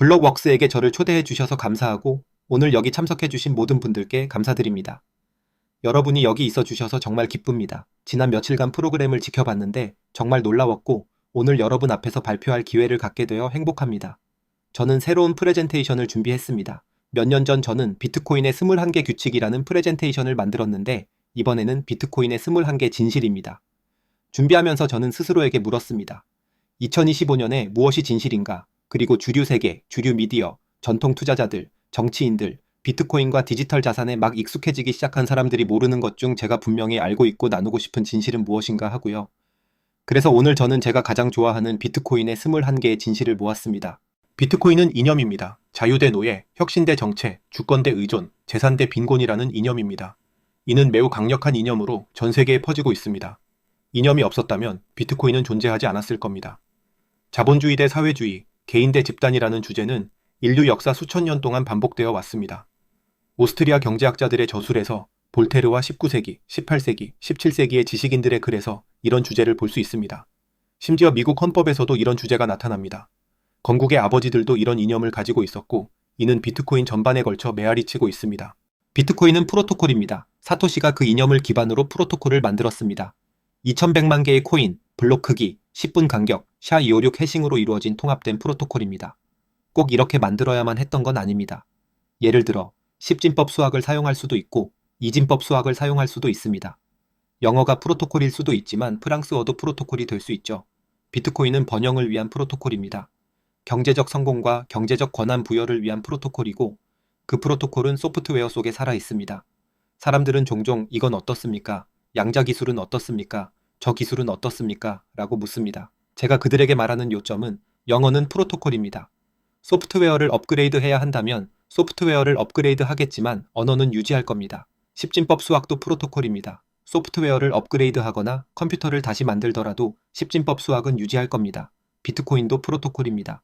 블록웍스에게 저를 초대해 주셔서 감사하고 오늘 여기 참석해 주신 모든 분들께 감사드립니다. 여러분이 여기 있어 주셔서 정말 기쁩니다. 지난 며칠간 프로그램을 지켜봤는데 정말 놀라웠고 오늘 여러분 앞에서 발표할 기회를 갖게 되어 행복합니다. 저는 새로운 프레젠테이션을 준비했습니다. 몇 년 전 저는 비트코인의 21개 규칙이라는 프레젠테이션을 만들었는데 이번에는 비트코인의 21개 진실입니다. 준비하면서 저는 스스로에게 물었습니다. 2025년에 무엇이 진실인가? 그리고 주류 세계, 주류 미디어, 전통 투자자들, 정치인들, 비트코인과 디지털 자산에 막 익숙해지기 시작한 사람들이 모르는 것 중 제가 분명히 알고 있고 나누고 싶은 진실은 무엇인가 하고요. 그래서 오늘 저는 제가 가장 좋아하는 비트코인의 21개의 진실을 모았습니다. 비트코인은 이념입니다. 자유 대 노예, 혁신 대 정체, 주권 대 의존, 재산 대 빈곤이라는 이념입니다. 이는 매우 강력한 이념으로 전 세계에 퍼지고 있습니다. 이념이 없었다면 비트코인은 존재하지 않았을 겁니다. 자본주의 대 사회주의, 개인 대 집단이라는 주제는 인류 역사 수천 년 동안 반복되어 왔습니다. 오스트리아 경제학자들의 저술에서 볼테르와 19세기, 18세기, 17세기의 지식인들의 글에서 이런 주제를 볼 수 있습니다. 심지어 미국 헌법에서도 이런 주제가 나타납니다. 건국의 아버지들도 이런 이념을 가지고 있었고 이는 비트코인 전반에 걸쳐 메아리치고 있습니다. 비트코인은 프로토콜입니다. 사토시가 그 이념을 기반으로 프로토콜을 만들었습니다. 2100만 개의 코인, 블록 크기, 10분 간격, SHA-256 해싱으로 이루어진 통합된 프로토콜입니다. 꼭 이렇게 만들어야만 했던 건 아닙니다. 예를 들어 10진법 수학을 사용할 수도 있고 2진법 수학을 사용할 수도 있습니다. 영어가 프로토콜일 수도 있지만 프랑스어도 프로토콜이 될 수 있죠. 비트코인은 번영을 위한 프로토콜입니다. 경제적 성공과 경제적 권한 부여를 위한 프로토콜이고 그 프로토콜은 소프트웨어 속에 살아 있습니다. 사람들은 종종 이건 어떻습니까? 양자 기술은 어떻습니까? 저 기술은 어떻습니까? 라고 묻습니다. 제가 그들에게 말하는 요점은 영어는 프로토콜입니다. 소프트웨어를 업그레이드 해야 한다면 소프트웨어를 업그레이드 하겠지만 언어는 유지할 겁니다. 10진법 수학도 프로토콜입니다. 소프트웨어를 업그레이드 하거나 컴퓨터를 다시 만들더라도 10진법 수학은 유지할 겁니다. 비트코인도 프로토콜입니다.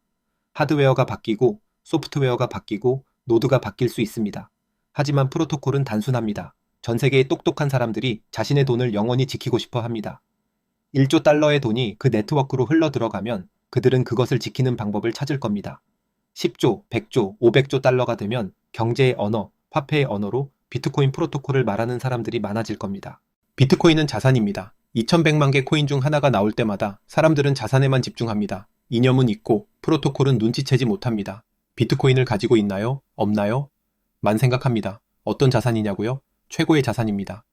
하드웨어가 바뀌고 소프트웨어가 바뀌고 노드가 바뀔 수 있습니다. 하지만 프로토콜은 단순합니다. 전 세계의 똑똑한 사람들이 자신의 돈을 영원히 지키고 싶어 합니다. 1조 달러의 돈이 그 네트워크로 흘러 들어가면 그들은 그것을 지키는 방법을 찾을 겁니다. 10조, 100조, 500조 달러가 되면 경제의 언어, 화폐의 언어로 비트코인 프로토콜을 말하는 사람들이 많아질 겁니다. 비트코인은 자산입니다. 2100만 개 코인 중 하나가 나올 때마다 사람들은 자산에만 집중합니다. 이념은 있고 프로토콜은 눈치채지 못합니다. 비트코인을 가지고 있나요? 없나요? 만 생각합니다. 어떤 자산이냐고요? 최고의 자산입니다.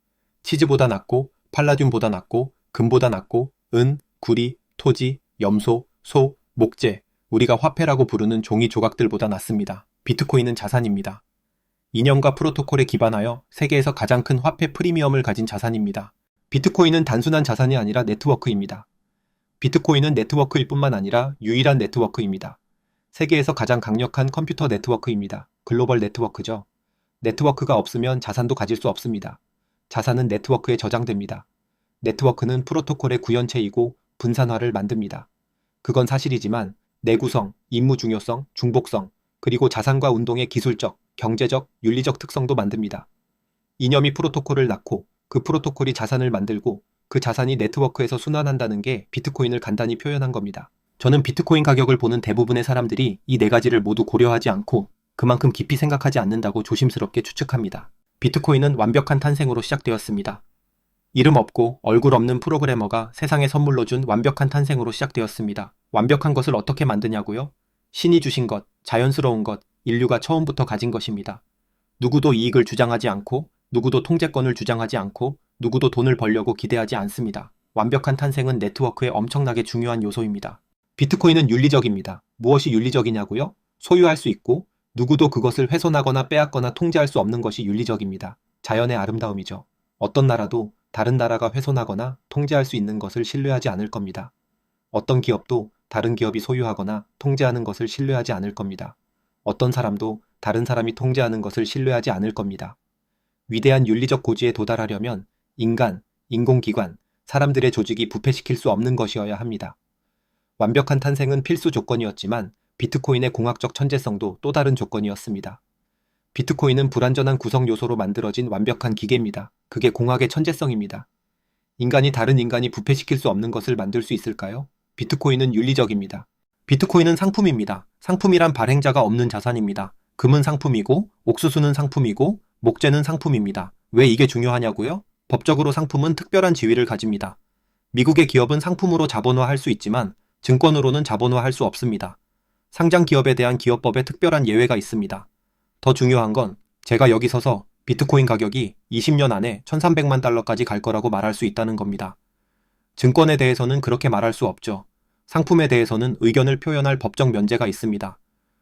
치즈보다 낫고 팔라듐보다 낫고 금보다 낫고 은, 구리, 토지, 염소, 소, 목재, 우리가 화폐라고 부르는 종이 조각들보다 낫습니다. 비트코인은 자산입니다. 이념과 프로토콜에 기반하여 세계에서 가장 큰 화폐 프리미엄을 가진 자산입니다. 비트코인은 단순한 자산이 아니라 네트워크입니다. 비트코인은 네트워크일 뿐만 아니라 유일한 네트워크입니다. 세계에서 가장 강력한 컴퓨터 네트워크입니다. 글로벌 네트워크죠. 네트워크가 없으면 자산도 가질 수 없습니다. 자산은 네트워크에 저장됩니다. 네트워크는 프로토콜의 구현체이고 분산화를 만듭니다. 그건 사실이지만 내구성, 임무 중요성, 중복성, 그리고 자산과 운동의 기술적, 경제적, 윤리적 특성도 만듭니다. 이념이 프로토콜을 낳고 그 프로토콜이 자산을 만들고 그 자산이 네트워크에서 순환한다는 게 비트코인을 간단히 표현한 겁니다. 저는 비트코인 가격을 보는 대부분의 사람들이 이 네 가지를 모두 고려하지 않고 그만큼 깊이 생각하지 않는다고 조심스럽게 추측합니다. 비트코인은 완벽한 탄생으로 시작되었습니다. 이름 없고 얼굴 없는 프로그래머가 세상에 선물로 준 완벽한 탄생으로 시작되었습니다. 완벽한 것을 어떻게 만드냐고요? 신이 주신 것, 자연스러운 것, 인류가 처음부터 가진 것입니다. 누구도 이익을 주장하지 않고 누구도 통제권을 주장하지 않고 누구도 돈을 벌려고 기대하지 않습니다. 완벽한 탄생은 네트워크의 엄청나게 중요한 요소입니다. 비트코인은 윤리적입니다. 무엇이 윤리적이냐고요? 소유할 수 있고 누구도 그것을 훼손하거나 빼앗거나 통제할 수 없는 것이 윤리적입니다. 자연의 아름다움이죠. 어떤 나라도 다른 나라가 훼손하거나 통제할 수 있는 것을 신뢰하지 않을 겁니다. 어떤 기업도 다른 기업이 소유하거나 통제하는 것을 신뢰하지 않을 겁니다. 어떤 사람도 다른 사람이 통제하는 것을 신뢰하지 않을 겁니다. 위대한 윤리적 고지에 도달하려면 인간, 인공기관, 사람들의 조직이 부패시킬 수 없는 것이어야 합니다. 완벽한 탄생은 필수 조건이었지만 비트코인의 공학적 천재성도 또 다른 조건이었습니다. 비트코인은 불완전한 구성 요소로 만들어진 완벽한 기계입니다. 그게 공학의 천재성입니다. 인간이 다른 인간이 부패시킬 수 없는 것을 만들 수 있을까요? 비트코인은 윤리적입니다. 비트코인은 상품입니다. 상품이란 발행자가 없는 자산입니다. 금은 상품이고 옥수수는 상품이고 목재는 상품입니다. 왜 이게 중요하냐고요? 법적으로 상품은 특별한 지위를 가집니다. 미국의 기업은 상품으로 자본화할 수 있지만 증권으로는 자본화할 수 없습니다. 상장 기업에 대한 기업법에 특별한 예외가 있습니다. 더 중요한 건 제가 여기 서서 비트코인 가격이 20년 안에 1300만 달러까지 갈 거라고 말할 수 있다는 겁니다. 증권에 대해서는 그렇게 말할 수 없죠. 상품에 대해서는 의견을 표현할 법적 면제가 있습니다.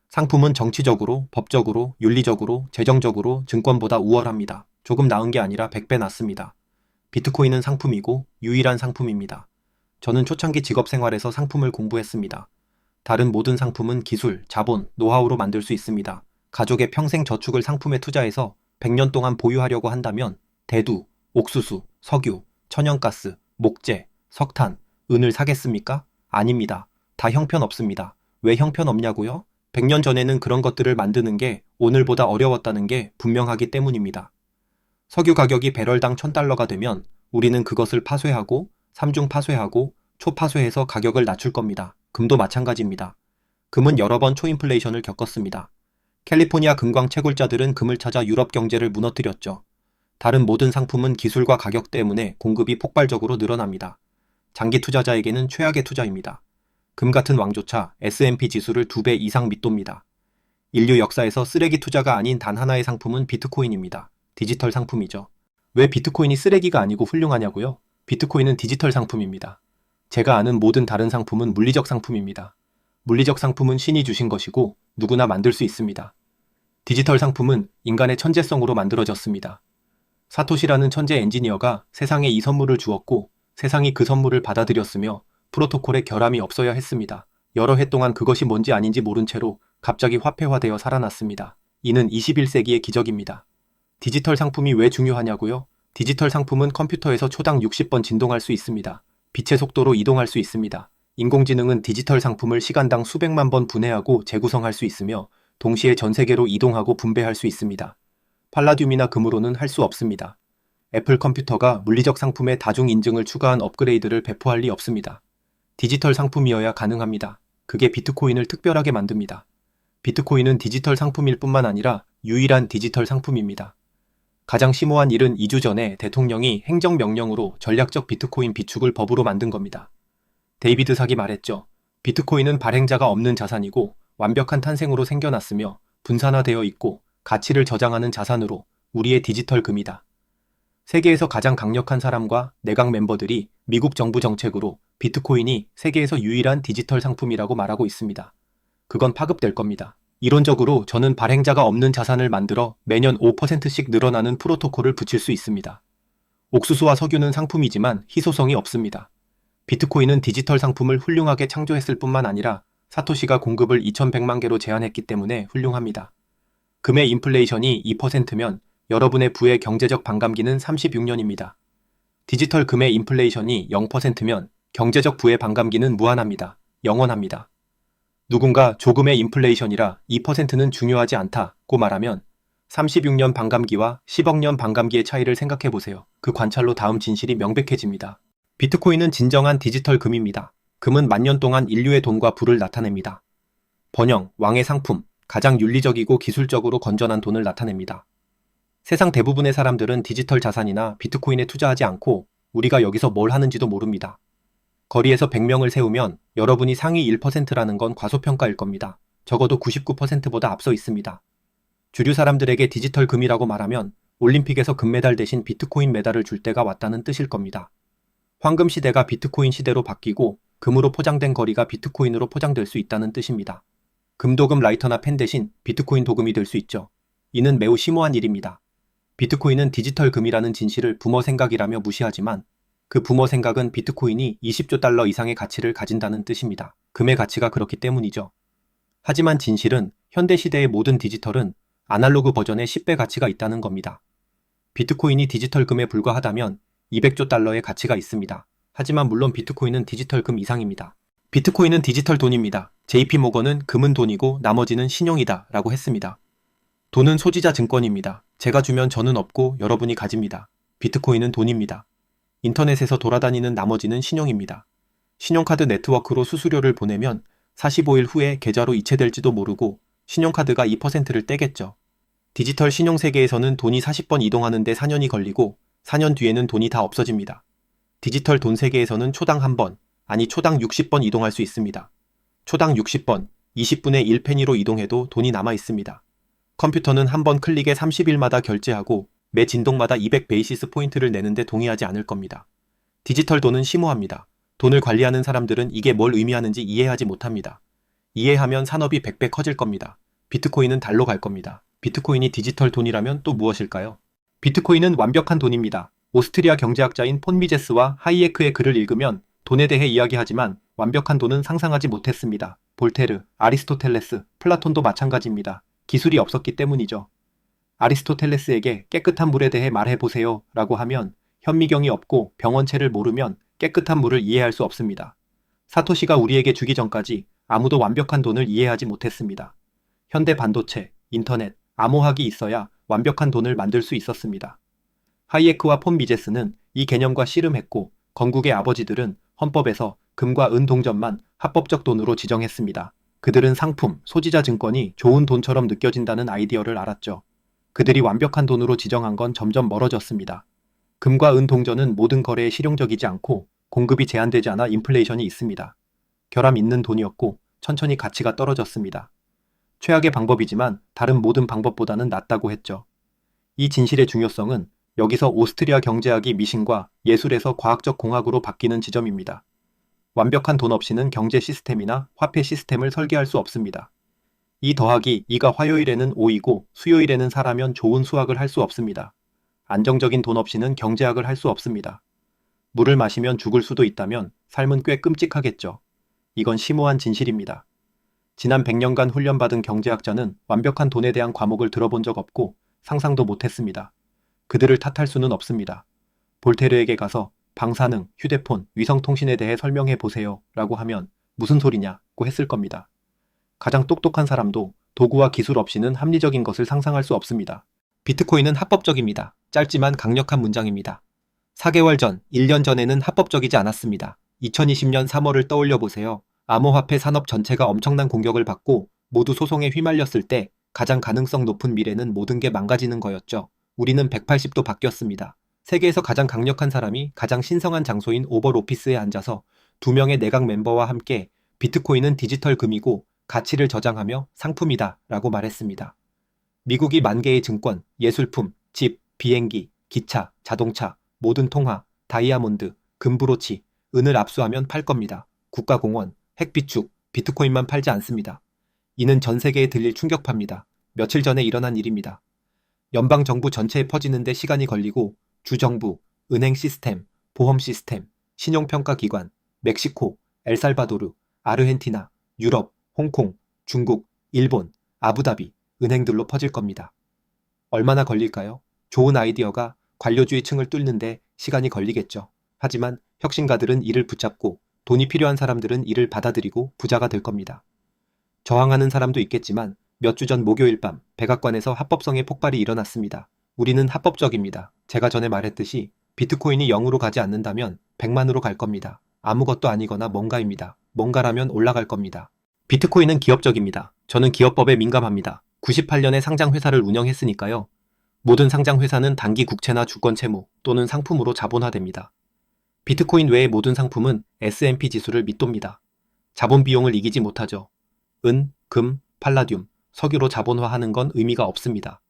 상품은 정치적으로, 법적으로, 윤리적으로, 재정적으로 증권보다 우월합니다. 조금 나은 게 아니라 100배 낫습니다. 비트코인은 상품이고 유일한 상품입니다. 저는 초창기 직업 생활에서 상품을 공부했습니다. 다른 모든 상품은 기술, 자본, 노하우로 만들 수 있습니다. 가족의 평생 저축을 상품에 투자해서 100년 동안 보유하려고 한다면 대두, 옥수수, 석유, 천연가스, 목재, 석탄, 은을 사겠습니까? 아닙니다. 다 형편없습니다. 왜 형편없냐고요? 100년 전에는 그런 것들을 만드는 게 오늘보다 어려웠다는 게 분명하기 때문입니다. 석유 가격이 배럴당 1000달러가 되면 우리는 그것을 파쇄하고 삼중 파쇄하고 초파쇄해서 가격을 낮출 겁니다. 금도 마찬가지입니다. 금은 여러 번 초인플레이션을 겪었습니다. 캘리포니아 금광 채굴자들은 금을 찾아 유럽 경제를 무너뜨렸죠. 다른 모든 상품은 기술과 가격 때문에 공급이 폭발적으로 늘어납니다. 장기 투자자에게는 최악의 투자입니다. 금 같은 왕조차 S&P 지수를 2배 이상 밑돕니다. 인류 역사에서 쓰레기 투자가 아닌 단 하나의 상품은 비트코인입니다. 디지털 상품이죠. 왜 비트코인이 쓰레기가 아니고 훌륭하냐고요? 비트코인은 디지털 상품입니다. 제가 아는 모든 다른 상품은 물리적 상품입니다. 물리적 상품은 신이 주신 것이고 누구나 만들 수 있습니다. 디지털 상품은 인간의 천재성으로 만들어졌습니다. 사토시라는 천재 엔지니어가 세상에 이 선물을 주었고 세상이 그 선물을 받아들였으며 프로토콜에 결함이 없어야 했습니다. 여러 해 동안 그것이 뭔지 아닌지 모른 채로 갑자기 화폐화되어 살아났습니다. 이는 21세기의 기적입니다. 디지털 상품이 왜 중요하냐고요? 디지털 상품은 컴퓨터에서 초당 60번 진동할 수 있습니다. 빛의 속도로 이동할 수 있습니다. 인공지능은 디지털 상품을 시간당 수백만 번 분해하고 재구성할 수 있으며 동시에 전 세계로 이동하고 분배할 수 있습니다. 팔라듐이나 금으로는 할 수 없습니다. 애플 컴퓨터가 물리적 상품에 다중 인증을 추가한 업그레이드를 배포할 리 없습니다. 디지털 상품이어야 가능합니다. 그게 비트코인을 특별하게 만듭니다. 비트코인은 디지털 상품일 뿐만 아니라 유일한 디지털 상품입니다. 가장 심오한 일은 2주 전에 대통령이 행정명령으로 전략적 비트코인 비축을 법으로 만든 겁니다. 데이비드 삭이 말했죠. 비트코인은 발행자가 없는 자산이고 완벽한 탄생으로 생겨났으며 분산화되어 있고 가치를 저장하는 자산으로 우리의 디지털 금이다. 세계에서 가장 강력한 사람과 내각 멤버들이 미국 정부 정책으로 비트코인이 세계에서 유일한 디지털 상품이라고 말하고 있습니다. 그건 파급될 겁니다. 이론적으로 저는 발행자가 없는 자산을 만들어 매년 5%씩 늘어나는 프로토콜을 붙일 수 있습니다. 옥수수와 석유는 상품이지만 희소성이 없습니다. 비트코인은 디지털 상품을 훌륭하게 창조했을 뿐만 아니라 사토시가 공급을 2100만 개로 제한했기 때문에 훌륭합니다. 금의 인플레이션이 2%면 여러분의 부의 경제적 반감기는 36년입니다. 디지털 금의 인플레이션이 0%면 경제적 부의 반감기는 무한합니다. 영원합니다. 누군가 조금의 인플레이션이라 2%는 중요하지 않다고 말하면 36년 반감기와 10억 년 반감기의 차이를 생각해보세요. 그 관찰로 다음 진실이 명백해집니다. 비트코인은 진정한 디지털 금입니다. 금은 만년 동안 인류의 돈과 부를 나타냅니다. 번영, 왕의 상품, 가장 윤리적이고 기술적으로 건전한 돈을 나타냅니다. 세상 대부분의 사람들은 디지털 자산이나 비트코인에 투자하지 않고 우리가 여기서 뭘 하는지도 모릅니다. 거리에서 100명을 세우면 여러분이 상위 1%라는 건 과소평가일 겁니다. 적어도 99%보다 앞서 있습니다. 주류 사람들에게 디지털 금이라고 말하면 올림픽에서 금메달 대신 비트코인 메달을 줄 때가 왔다는 뜻일 겁니다. 황금 시대가 비트코인 시대로 바뀌고 금으로 포장된 거리가 비트코인으로 포장될 수 있다는 뜻입니다. 금도금 라이터나 펜 대신 비트코인 도금이 될 수 있죠. 이는 매우 심오한 일입니다. 비트코인은 디지털 금이라는 진실을 부모 생각이라며 무시하지만 그 부모 생각은 비트코인이 20조 달러 이상의 가치를 가진다는 뜻입니다. 금의 가치가 그렇기 때문이죠. 하지만 진실은 현대시대의 모든 디지털은 아날로그 버전의 10배 가치가 있다는 겁니다. 비트코인이 디지털 금에 불과하다면 200조 달러의 가치가 있습니다. 하지만 물론 비트코인은 디지털 금 이상입니다. 비트코인은 디지털 돈입니다. JP모건은 금은 돈이고 나머지는 신용이다 라고 했습니다. 돈은 소지자 증권입니다. 제가 주면 저는 없고 여러분이 가집니다. 비트코인은 돈입니다. 인터넷에서 돌아다니는 나머지는 신용입니다. 신용카드 네트워크로 수수료를 보내면 45일 후에 계좌로 이체될지도 모르고 신용카드가 2%를 떼겠죠. 디지털 신용 세계에서는 돈이 40번 이동하는데 4년이 걸리고 4년 뒤에는 돈이 다 없어집니다. 디지털 돈 세계에서는 초당 한 번, 아니 초당 60번 이동할 수 있습니다. 초당 60번, 20분의 1페니로 이동해도 돈이 남아 있습니다. 컴퓨터는 한 번 클릭에 30일마다 결제하고 매 진동마다 200 베이시스 포인트를 내는데 동의하지 않을 겁니다. 디지털 돈은 심오합니다. 돈을 관리하는 사람들은 이게 뭘 의미하는지 이해하지 못합니다. 이해하면 산업이 100배 커질 겁니다. 비트코인은 달로 갈 겁니다. 비트코인이 디지털 돈이라면 또 무엇일까요? 비트코인은 완벽한 돈입니다. 오스트리아 경제학자인 폰 미제스와 하이에크의 글을 읽으면 돈에 대해 이야기하지만 완벽한 돈은 상상하지 못했습니다. 볼테르, 아리스토텔레스, 플라톤도 마찬가지입니다. 기술이 없었기 때문이죠. 아리스토텔레스에게 깨끗한 물에 대해 말해보세요 라고 하면 현미경이 없고 병원체를 모르면 깨끗한 물을 이해할 수 없습니다. 사토시가 우리에게 주기 전까지 아무도 완벽한 돈을 이해하지 못했습니다. 현대 반도체, 인터넷, 암호학이 있어야 완벽한 돈을 만들 수 있었습니다. 하이에크와 폰 미제스는 이 개념과 씨름했고 건국의 아버지들은 헌법에서 금과 은 동전만 합법적 돈으로 지정했습니다. 그들은 상품, 소지자 증권이 좋은 돈처럼 느껴진다는 아이디어를 알았죠. 그들이 완벽한 돈으로 지정한 건 점점 멀어졌습니다. 금과 은 동전은 모든 거래에 실용적이지 않고 공급이 제한되지 않아 인플레이션이 있습니다. 결함 있는 돈이었고 천천히 가치가 떨어졌습니다. 최악의 방법이지만 다른 모든 방법보다는 낫다고 했죠. 이 진실의 중요성은 여기서 오스트리아 경제학이 미신과 예술에서 과학적 공학으로 바뀌는 지점입니다. 완벽한 돈 없이는 경제 시스템이나 화폐 시스템을 설계할 수 없습니다. 이 더하기 2가 화요일에는 5이고 수요일에는 4라면 좋은 수학을 할 수 없습니다. 안정적인 돈 없이는 경제학을 할 수 없습니다. 물을 마시면 죽을 수도 있다면 삶은 꽤 끔찍하겠죠. 이건 심오한 진실입니다. 지난 100년간 훈련받은 경제학자는 완벽한 돈에 대한 과목을 들어본 적 없고 상상도 못했습니다. 그들을 탓할 수는 없습니다. 볼테르에게 가서 방사능, 휴대폰, 위성통신에 대해 설명해 보세요 라고 하면 무슨 소리냐고 했을 겁니다. 가장 똑똑한 사람도 도구와 기술 없이는 합리적인 것을 상상할 수 없습니다. 비트코인은 합법적입니다. 짧지만 강력한 문장입니다. 4개월 전, 1년 전에는 합법적이지 않았습니다. 2020년 3월을 떠올려 보세요. 암호화폐 산업 전체가 엄청난 공격을 받고 모두 소송에 휘말렸을 때 가장 가능성 높은 미래는 모든 게 망가지는 거였죠. 우리는 180도 바뀌었습니다. 세계에서 가장 강력한 사람이 가장 신성한 장소인 오벌 오피스에 앉아서 2명의 내각 멤버와 함께 비트코인은 디지털 금이고 가치를 저장하며 상품이다 라고 말했습니다. 미국이 만 개의 증권, 예술품, 집, 비행기, 기차, 자동차, 모든 통화, 다이아몬드, 금브로치, 은을 압수하면 팔 겁니다. 국가공원, 핵비축, 비트코인만 팔지 않습니다. 이는 전 세계에 들릴 충격파입니다. 며칠 전에 일어난 일입니다. 연방정부 전체에 퍼지는데 시간이 걸리고 주정부, 은행 시스템, 보험 시스템, 신용평가기관, 멕시코, 엘살바도르, 아르헨티나, 유럽, 홍콩, 중국, 일본, 아부다비, 은행들로 퍼질 겁니다. 얼마나 걸릴까요? 좋은 아이디어가 관료주의 층을 뚫는데 시간이 걸리겠죠. 하지만 혁신가들은 이를 붙잡고 돈이 필요한 사람들은 이를 받아들이고 부자가 될 겁니다. 저항하는 사람도 있겠지만 몇 주 전 목요일 밤 백악관에서 합법성의 폭발이 일어났습니다. 우리는 합법적입니다. 제가 전에 말했듯이 비트코인이 0으로 가지 않는다면 100만으로 갈 겁니다. 아무것도 아니거나 뭔가입니다. 뭔가라면 올라갈 겁니다. 비트코인은 기업적입니다. 저는 기업법에 민감합니다. 98년에 상장회사를 운영했으니까요. 모든 상장회사는 단기 국채나 주권 채무 또는 상품으로 자본화됩니다. 비트코인 외의 모든 상품은 S&P 지수를 밑돕니다. 자본 비용을 이기지 못하죠. 은, 금, 팔라듐, 석유로 자본화하는 건 의미가 없습니다.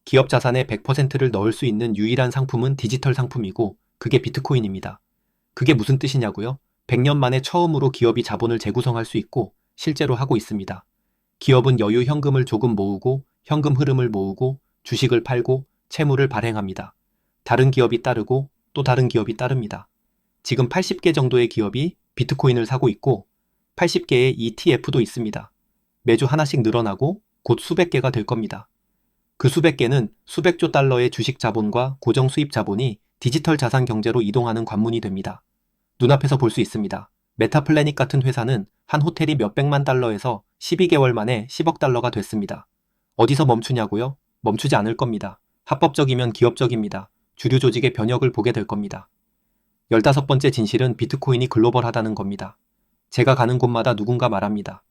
기업 자산의 100%를 넣을 수 있는 유일한 상품은 디지털 상품이고 그게 비트코인입니다. 그게 무슨 뜻이냐고요? 100년 만에 처음으로 기업이 자본을 재구성할 수 있고 실제로 하고 있습니다. 기업은 여유 현금을 조금 모으고 현금 흐름을 모으고 주식을 팔고 채무를 발행합니다. 다른 기업이 따르고 또 다른 기업이 따릅니다. 지금 80개 정도의 기업이 비트코인을 사고 있고 80개의 ETF도 있습니다. 매주 하나씩 늘어나고 곧 수백 개가 될 겁니다. 그 수백 개는 수백조 달러의 주식 자본과 고정 수입 자본이 디지털 자산 경제로 이동하는 관문이 됩니다. 눈앞에서 볼 수 있습니다. 메타플래닛 같은 회사는 한 호텔이 몇백만 달러에서 12개월 만에 10억 달러가 됐습니다. 어디서 멈추냐고요? 멈추지 않을 겁니다. 합법적이면 기업적입니다. 주류 조직의 변혁을 보게 될 겁니다. 15번째 진실은 비트코인이 글로벌하다는 겁니다. 제가 가는 곳마다 누군가 말합니다.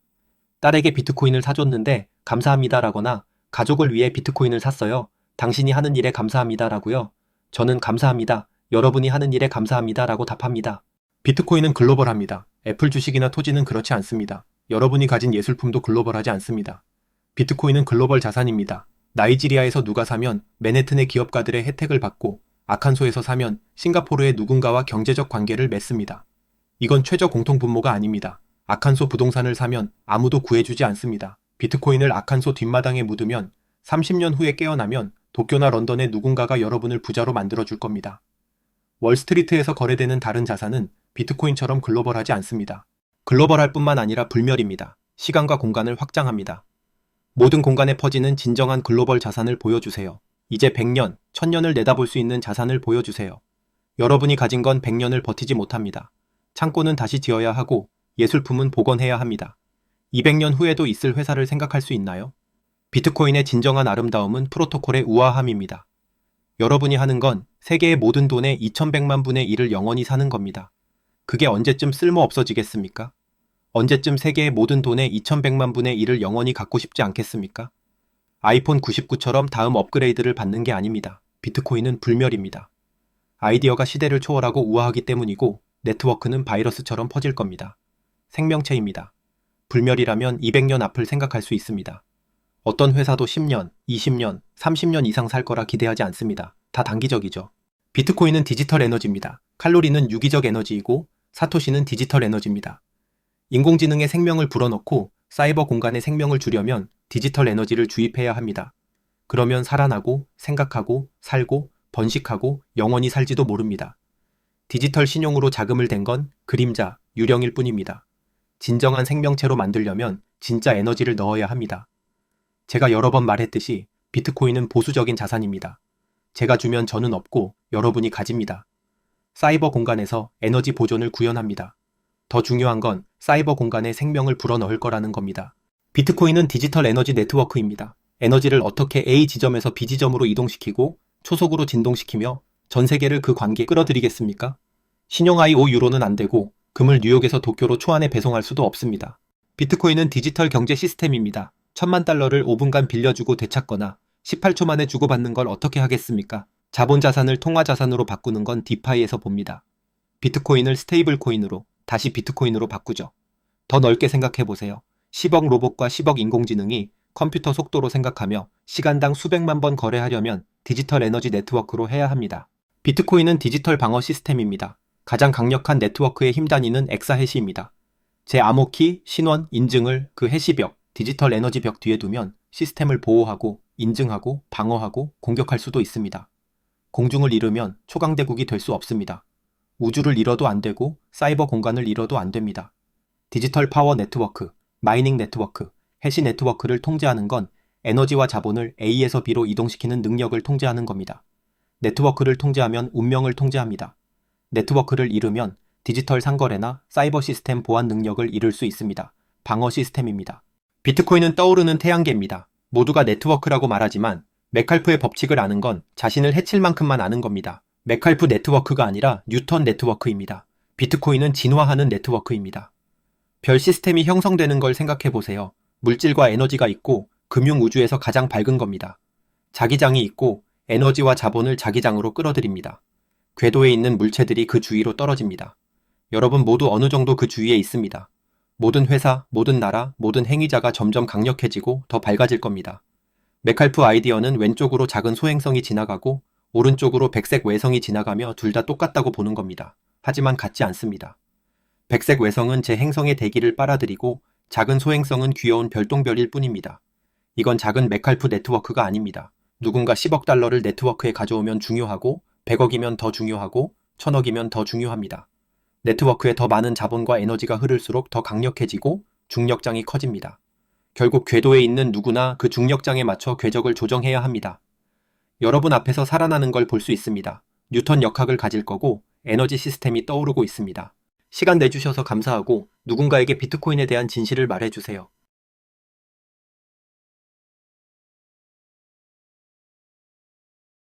딸에게 비트코인을 사줬는데 감사합니다라거나 가족을 위해 비트코인을 샀어요. 당신이 하는 일에 감사합니다라고요. 저는 감사합니다. 여러분이 하는 일에 감사합니다라고 답합니다. 비트코인은 글로벌합니다. 애플 주식이나 토지는 그렇지 않습니다. 여러분이 가진 예술품도 글로벌하지 않습니다. 비트코인은 글로벌 자산입니다. 나이지리아에서 누가 사면 맨해튼의 기업가들의 혜택을 받고 아칸소에서 사면 싱가포르의 누군가와 경제적 관계를 맺습니다. 이건 최저 공통분모가 아닙니다. 아칸소 부동산을 사면 아무도 구해주지 않습니다. 비트코인을 아칸소 뒷마당에 묻으면 30년 후에 깨어나면 도쿄나 런던의 누군가가 여러분을 부자로 만들어줄 겁니다. 월스트리트에서 거래되는 다른 자산은 비트코인처럼 글로벌하지 않습니다. 글로벌할 뿐만 아니라 불멸입니다. 시간과 공간을 확장합니다. 모든 공간에 퍼지는 진정한 글로벌 자산을 보여주세요. 이제 100년, 1000년을 내다볼 수 있는 자산을 보여주세요. 여러분이 가진 건 100년을 버티지 못합니다. 창고는 다시 지어야 하고 예술품은 복원해야 합니다. 200년 후에도 있을 회사를 생각할 수 있나요? 비트코인의 진정한 아름다움은 프로토콜의 우아함입니다. 여러분이 하는 건 세계의 모든 돈의 2100만 분의 1을 영원히 사는 겁니다. 그게 언제쯤 쓸모 없어지겠습니까? 언제쯤 세계의 모든 돈의 2100만 분의 1을 영원히 갖고 싶지 않겠습니까? 아이폰 99처럼 다음 업그레이드를 받는 게 아닙니다. 비트코인은 불멸입니다. 아이디어가 시대를 초월하고 우아하기 때문이고 네트워크는 바이러스처럼 퍼질 겁니다. 생명체입니다. 불멸이라면 200년 앞을 생각할 수 있습니다. 어떤 회사도 10년, 20년, 30년 이상 살 거라 기대하지 않습니다. 다 단기적이죠. 비트코인은 디지털 에너지입니다. 칼로리는 유기적 에너지이고 사토시는 디지털 에너지입니다. 인공지능의 생명을 불어넣고 사이버 공간의 생명을 주려면 디지털 에너지를 주입해야 합니다. 그러면 살아나고 생각하고 살고 번식하고 영원히 살지도 모릅니다. 디지털 신용으로 자금을 댄 건 그림자, 유령일 뿐입니다. 진정한 생명체로 만들려면 진짜 에너지를 넣어야 합니다. 제가 여러 번 말했듯이 비트코인은 보수적인 자산입니다. 제가 주면 저는 없고 여러분이 가집니다. 사이버 공간에서 에너지 보존을 구현합니다. 더 중요한 건 사이버 공간에 생명을 불어넣을 거라는 겁니다. 비트코인은 디지털 에너지 네트워크입니다. 에너지를 어떻게 A 지점에서 B 지점으로 이동시키고 초속으로 진동시키며 전 세계를 그 관계에 끌어들이겠습니까? 신용화이 5유로는 안 되고 금을 뉴욕에서 도쿄로 초안에 배송할 수도 없습니다. 비트코인은 디지털 경제 시스템입니다. 1000만 달러를 5분간 빌려주고 되찾거나 18초 만에 주고받는 걸 어떻게 하겠습니까? 자본 자산을 통화 자산으로 바꾸는 건 디파이에서 봅니다. 비트코인을 스테이블 코인으로 다시 비트코인으로 바꾸죠. 더 넓게 생각해보세요. 10억 로봇과 10억 인공지능이 컴퓨터 속도로 생각하며 시간당 수백만 번 거래하려면 디지털 에너지 네트워크로 해야 합니다. 비트코인은 디지털 방어 시스템입니다. 가장 강력한 네트워크의 힘 단위는 엑사해시입니다. 제 암호키, 신원, 인증을 그 해시벽, 디지털 에너지 벽 뒤에 두면 시스템을 보호하고 인증하고 방어하고 공격할 수도 있습니다. 공중을 잃으면 초강대국이 될 수 없습니다. 우주를 잃어도 안 되고 사이버 공간을 잃어도 안 됩니다. 디지털 파워 네트워크, 마이닝 네트워크, 해시 네트워크를 통제하는 건 에너지와 자본을 A에서 B로 이동시키는 능력을 통제하는 겁니다. 네트워크를 통제하면 운명을 통제합니다. 네트워크를 잃으면 디지털 상거래나 사이버 시스템 보안 능력을 잃을 수 있습니다. 방어 시스템입니다. 비트코인은 떠오르는 태양계입니다. 모두가 네트워크라고 말하지만 메칼프의 법칙을 아는 건 자신을 해칠 만큼만 아는 겁니다. 메칼프 네트워크가 아니라 뉴턴 네트워크입니다. 비트코인은 진화하는 네트워크입니다. 별 시스템이 형성되는 걸 생각해보세요. 물질과 에너지가 있고 금융 우주에서 가장 밝은 겁니다. 자기장이 있고 에너지와 자본을 자기장으로 끌어들입니다. 궤도에 있는 물체들이 그 주위로 떨어집니다. 여러분 모두 어느 정도 그 주위에 있습니다. 모든 회사, 모든 나라, 모든 행위자가 점점 강력해지고 더 밝아질 겁니다. 메칼프 아이디어는 왼쪽으로 작은 소행성이 지나가고 오른쪽으로 백색 외성이 지나가며 둘 다 똑같다고 보는 겁니다. 하지만 같지 않습니다. 백색 외성은 제 행성의 대기를 빨아들이고 작은 소행성은 귀여운 별똥별일 뿐입니다. 이건 작은 메칼프 네트워크가 아닙니다. 누군가 10억 달러를 네트워크에 가져오면 중요하고 100억이면 더 중요하고 1000억이면 더 중요합니다. 네트워크에 더 많은 자본과 에너지가 흐를수록 더 강력해지고 중력장이 커집니다. 결국 궤도에 있는 누구나 그 중력장에 맞춰 궤적을 조정해야 합니다. 여러분 앞에서 살아나는 걸 볼 수 있습니다. 뉴턴 역학을 가질 거고 에너지 시스템이 떠오르고 있습니다. 시간 내주셔서 감사하고 누군가에게 비트코인에 대한 진실을 말해주세요.